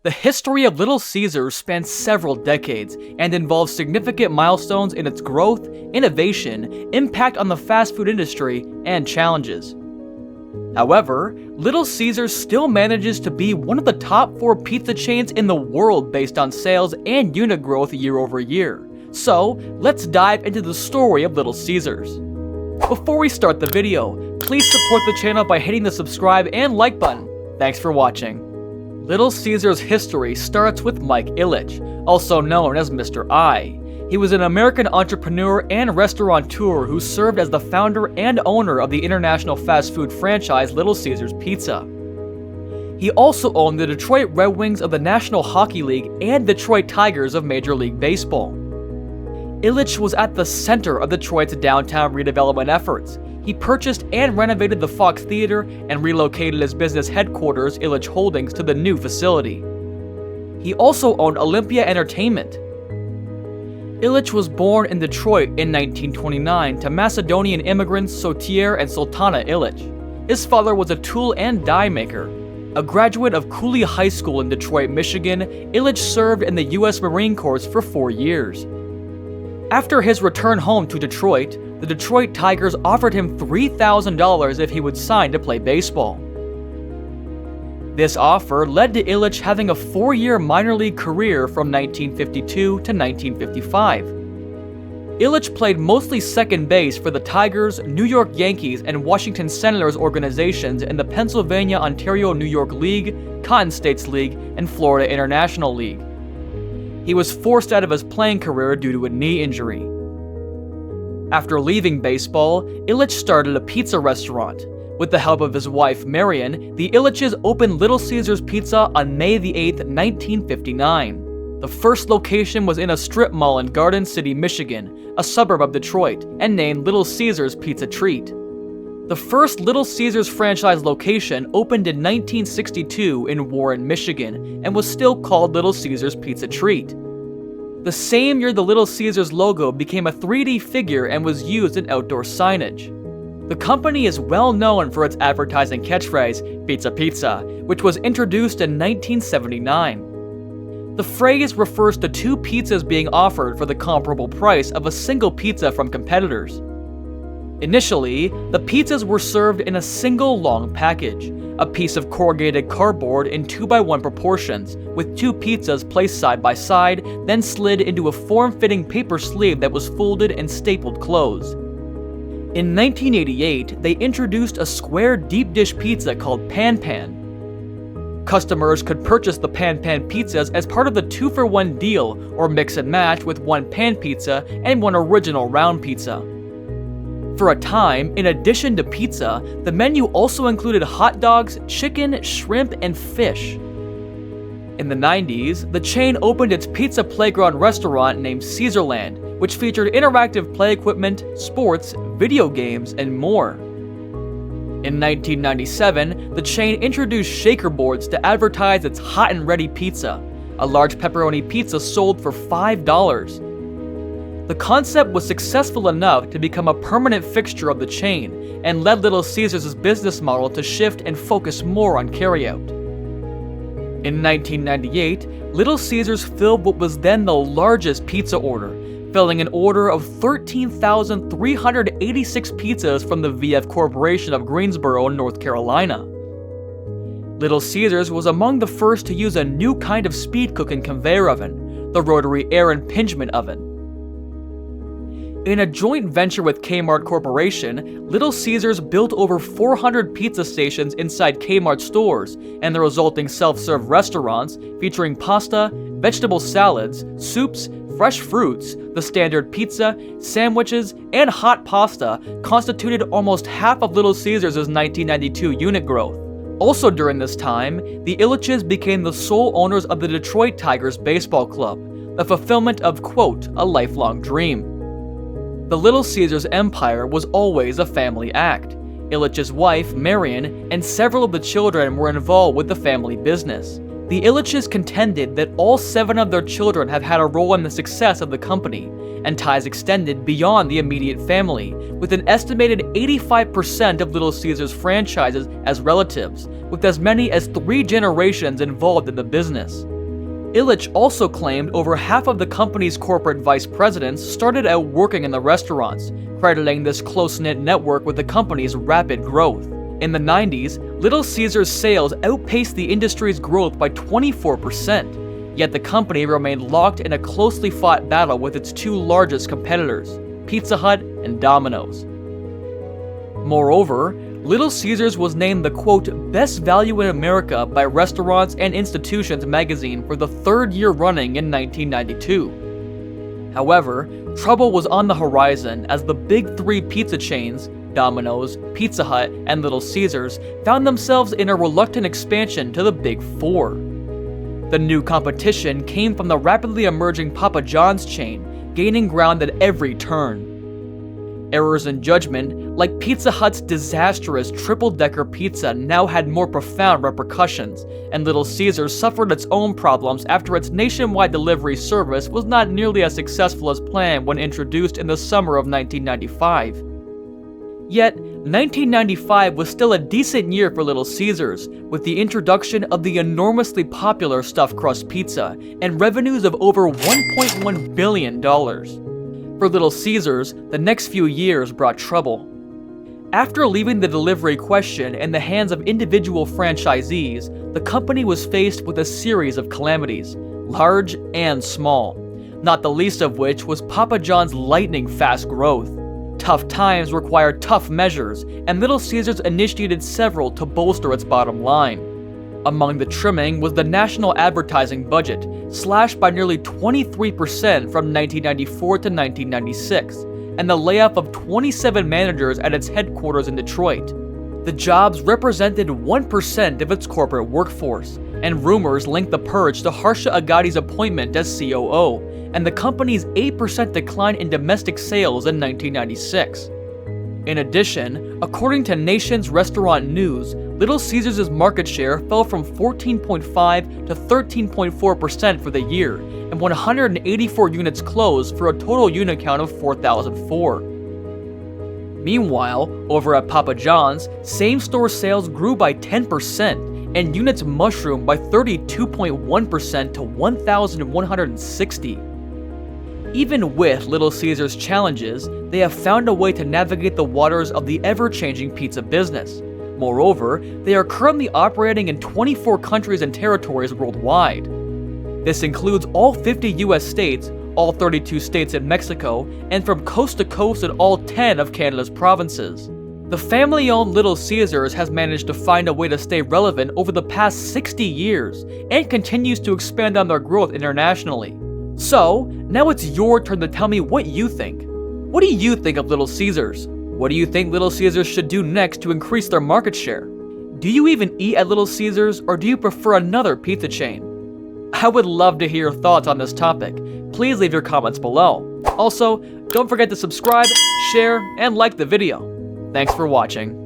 The history of Little Caesars spans several decades and involves significant milestones in its growth, innovation, impact on the fast food industry, and challenges. However, Little Caesars still manages to be one of the top 4 pizza chains in the world based on sales and unit growth year over year. So, let's dive into the story of Little Caesars. Before we start the video, please support the channel by hitting the subscribe and like button. Thanks for watching. Little Caesars' history starts with Mike Ilitch, also known as Mr. I. He was an American entrepreneur and restaurateur who served as the founder and owner of the international fast food franchise Little Caesars Pizza. He also owned the Detroit Red Wings of the National Hockey League and Detroit Tigers of Major League Baseball. Ilitch was at the center of Detroit's downtown redevelopment efforts. He purchased and renovated the Fox Theater and relocated his business headquarters, Ilitch Holdings, to the new facility. He also owned Olympia Entertainment. Ilitch was born in Detroit in 1929 to Macedonian immigrants Sotir and Sultana Ilitch. His father was a tool and die maker. A graduate of Cooley High School in Detroit, Michigan, Ilitch served in the U.S. Marine Corps for 4 years. After his return home to Detroit, the Detroit Tigers offered him $3,000 if he would sign to play baseball. This offer led to Ilitch having a 4-year minor league career from 1952 to 1955. Ilitch played mostly second base for the Tigers, New York Yankees, and Washington Senators organizations in the Pennsylvania-Ontario-New York League, Cotton States League, and Florida International League. He was forced out of his playing career due to a knee injury. After leaving baseball, Ilitch started a pizza restaurant. With the help of his wife, Marion, the Ilitches opened Little Caesars Pizza on May 8, 1959. The first location was in a strip mall in Garden City, Michigan, a suburb of Detroit, and named Little Caesars Pizza Treat. The first Little Caesars franchise location opened in 1962 in Warren, Michigan, and was still called Little Caesars Pizza Treat. The same year, the Little Caesars logo became a 3D figure and was used in outdoor signage. The company is well known for its advertising catchphrase, "Pizza Pizza," which was introduced in 1979. The phrase refers to 2 pizzas being offered for the comparable price of a single pizza from competitors. Initially, the pizzas were served in a single long package, a piece of corrugated cardboard in 2x1 proportions, with 2 pizzas placed side by side, then slid into a form-fitting paper sleeve that was folded and stapled closed. In 1988, they introduced a square deep dish pizza called Pan Pan. Customers could purchase the Pan Pan pizzas as part of the 2-for-1 deal, or mix and match with 1 pan pizza and 1 original round pizza. For a time, in addition to pizza, the menu also included hot dogs, chicken, shrimp, and fish. In the 90s, the chain opened its pizza playground restaurant named Caesarland, which featured interactive play equipment, sports, video games, and more. In 1997, the chain introduced shaker boards to advertise its hot and ready pizza. A large pepperoni pizza sold for $5. The concept was successful enough to become a permanent fixture of the chain, and led Little Caesars' business model to shift and focus more on carryout. In 1998, Little Caesars filled what was then the largest pizza order, filling an order of 13,386 pizzas from the VF Corporation of Greensboro, North Carolina. Little Caesars was among the first to use a new kind of speed cooking conveyor oven, the rotary air impingement oven. In a joint venture with Kmart Corporation, Little Caesars built over 400 pizza stations inside Kmart stores, and the resulting self-serve restaurants, featuring pasta, vegetable salads, soups, fresh fruits, the standard pizza, sandwiches, and hot pasta, constituted almost half of Little Caesars' 1992 unit growth. Also during this time, the Ilitches became the sole owners of the Detroit Tigers baseball club, the fulfillment of, quote, a lifelong dream. The Little Caesars empire was always a family act. Ilitch's wife, Marion, and several of the children were involved with the family business. The Ilitches contended that all 7 of their children have had a role in the success of the company, and ties extended beyond the immediate family, with an estimated 85% of Little Caesars franchises as relatives, with as many as 3 generations involved in the business. Ilitch also claimed over half of the company's corporate vice presidents started out working in the restaurants, crediting this close-knit network with the company's rapid growth. In the 90s, Little Caesars sales outpaced the industry's growth by 24%, yet the company remained locked in a closely fought battle with its 2 largest competitors, Pizza Hut and Domino's. Moreover, Little Caesars was named the quote, "Best Value in America" by Restaurants and Institutions magazine for the 3rd year running in 1992. However, trouble was on the horizon as the big 3 pizza chains, Domino's, Pizza Hut, and Little Caesars, found themselves in a reluctant expansion to the Big 4. The new competition came from the rapidly emerging Papa John's chain, gaining ground at every turn. Errors in judgment, like Pizza Hut's disastrous triple-decker pizza, now had more profound repercussions, and Little Caesars suffered its own problems after its nationwide delivery service was not nearly as successful as planned when introduced in the summer of 1995. Yet, 1995 was still a decent year for Little Caesars, with the introduction of the enormously popular stuffed crust pizza and revenues of over $1.1 billion. For Little Caesars, the next few years brought trouble. After leaving the delivery question in the hands of individual franchisees, the company was faced with a series of calamities, large and small, not the least of which was Papa John's lightning-fast growth. Tough times required tough measures, and Little Caesars initiated several to bolster its bottom line. Among the trimming was the national advertising budget, slashed by nearly 23% from 1994 to 1996, and the layoff of 27 managers at its headquarters in Detroit. The jobs represented 1% of its corporate workforce, and rumors linked the purge to Harsha Agadi's appointment as COO, and the company's 8% decline in domestic sales in 1996. In addition, according to Nation's Restaurant News, Little Caesars' market share fell from 14.5% to 13.4% for the year, and 184 units closed for a total unit count of 4,004. Meanwhile, over at Papa John's, same-store sales grew by 10%, and units mushroomed by 32.1% to 1,160. Even with Little Caesars' challenges, they have found a way to navigate the waters of the ever-changing pizza business. Moreover, they are currently operating in 24 countries and territories worldwide. This includes all 50 US states, all 32 states in Mexico, and from coast to coast in all 10 of Canada's provinces. The family-owned Little Caesars has managed to find a way to stay relevant over the past 60 years, and continues to expand on their growth internationally. So, now it's your turn to tell me what you think. What do you think of Little Caesars? What do you think Little Caesars should do next to increase their market share? Do you even eat at Little Caesars, or do you prefer another pizza chain? I would love to hear your thoughts on this topic. Please leave your comments below. Also, don't forget to subscribe, share, and like the video. Thanks for watching.